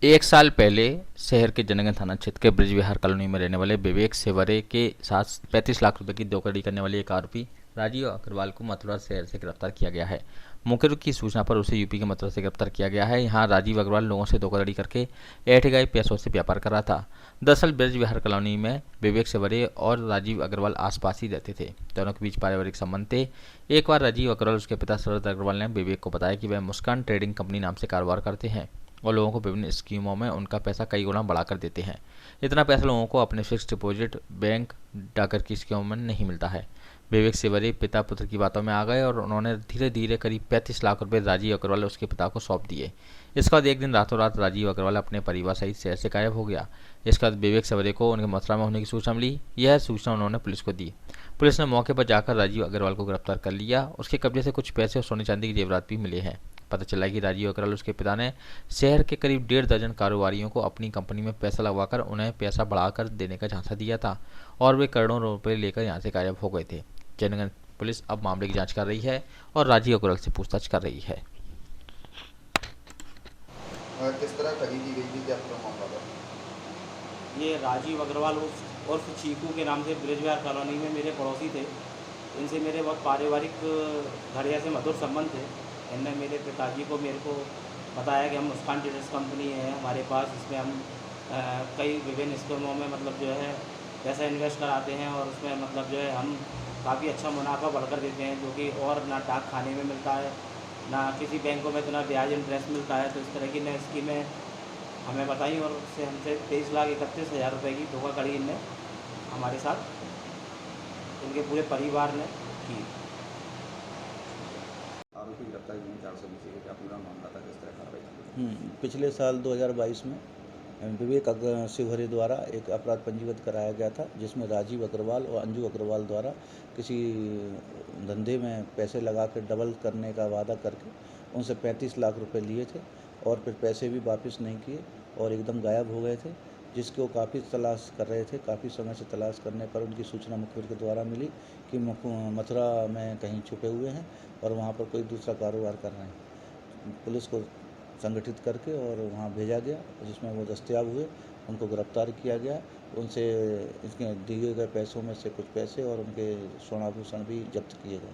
एक साल पहले शहर के जनगण थाना क्षेत्र के ब्रिज विहार कॉलोनी में रहने वाले विवेक सेवरे के साथ 35 लाख रुपए की धोखाधड़ी करने वाले एक आरोपी राजीव अग्रवाल को मथुरा शहर से गिरफ्तार किया गया है। मुखबिर की सूचना पर उसे यूपी के मथुरा से गिरफ्तार किया गया है। यहाँ राजीव अग्रवाल लोगों से धोखाधड़ी करके ऐंठे गए पैसों से व्यापार कर रहा था। दरअसल ब्रिज विहार कॉलोनी में विवेक सेवरे और राजीव अग्रवाल आसपास ही रहते थे। दोनों के बीच पारिवारिक संबंध थे। एक बार राजीव अग्रवाल उसके पिता शरद अग्रवाल ने विवेक को बताया कि वह मुस्कान ट्रेडिंग कंपनी नाम से कारोबार करते हैं और लोगों को विभिन्न स्कीमों में उनका पैसा कई गुना बढ़ा कर देते हैं। इतना पैसा लोगों को अपने फिक्स डिपॉजिट बैंक डाकर की स्कीमों में नहीं मिलता है। विवेक सेवरी पिता पुत्र की बातों में आ गए और उन्होंने धीरे धीरे करीब 35 लाख रुपए राजीव अग्रवाल उसके पिता को सौंप दिए। इसके बाद एक दिन रातों रात राजीव अग्रवाल अपने परिवार सहित शहर से गायब हो गया। इसके बाद विवेक सेवरे को उनके मथुरा में होने की सूचना मिली। यह सूचना उन्होंने पुलिस को दी। पुलिस ने मौके पर जाकर राजीव अग्रवाल को गिरफ्तार कर लिया। उसके कब्जे से कुछ पैसे और सोने चांदी के जेवरात भी मिले हैं। पता चला कि राजीव अग्रवाल उसके पिता ने शहर के करीब 1.5 दर्जन कारोबारियों को अपनी कंपनी में पैसा लगवाकर उन्हें पैसा बढ़ाकर देने का झांसा दिया था और वे करोड़ों रुपए लेकर यहां से गायब हो गए थे। जनगण पुलिस अब मामले की जांच कर रही है और राजीव अग्रवाल से पूछताछ कर रही है। किस तरह ठगी की गई थी, क्या पूरा मामला था? ये राजीव अग्रवाल उर्फ चीकू के नाम से ब्रिज विहार कॉलोनी में मेरे पड़ोसी थे। इनसे मेरे बहुत पारिवारिक घड़िया से मधुर संबंध थे। इनने मेरे पिताजी को मेरे को बताया कि हम मुस्कान ट्रेडर्स कंपनी है हमारे पास, इसमें हम कई विभिन्न स्कीमों में मतलब जो है पैसा इन्वेस्ट कराते हैं और उसमें मतलब जो है हम काफ़ी अच्छा मुनाफा बढ़कर देते हैं, जो कि और ना डाक खाने में मिलता है ना किसी बैंकों में इतना ब्याज इंटरेस्ट मिलता है। तो इस तरह की नई स्कीमें हमें बताई और उससे हमसे 23,31,000 रुपये की धोखाधड़ी इनने हमारे साथ, इनके पूरे परिवार ने की। आरोपी गिरफ्तार हुए 420 का क्या पूरा मामला था, किस तरह कार्रवाई की? पिछले साल 2022 में विवेक सेवरे द्वारा एक अपराध पंजीबद्ध कराया गया था, जिसमें राजीव अग्रवाल और अंजू अग्रवाल द्वारा किसी धंधे में पैसे लगा कर डबल करने का वादा करके उनसे 35 लाख रुपए लिए थे और फिर पैसे भी वापस नहीं किए और एकदम गायब हो गए थे, जिसको काफ़ी तलाश कर रहे थे। काफ़ी समय से तलाश करने पर उनकी सूचना मुखबिर के द्वारा मिली कि मथुरा में कहीं छुपे हुए हैं और वहाँ पर कोई दूसरा कारोबार कर रहे हैं। पुलिस को संगठित करके और वहाँ भेजा गया, जिसमें वो दस्तयाब हुए, उनको गिरफ्तार किया गया। उनसे इसके दिए गए पैसों में से कुछ पैसे और उनके सोनाभूषण भी जब्त किए गए।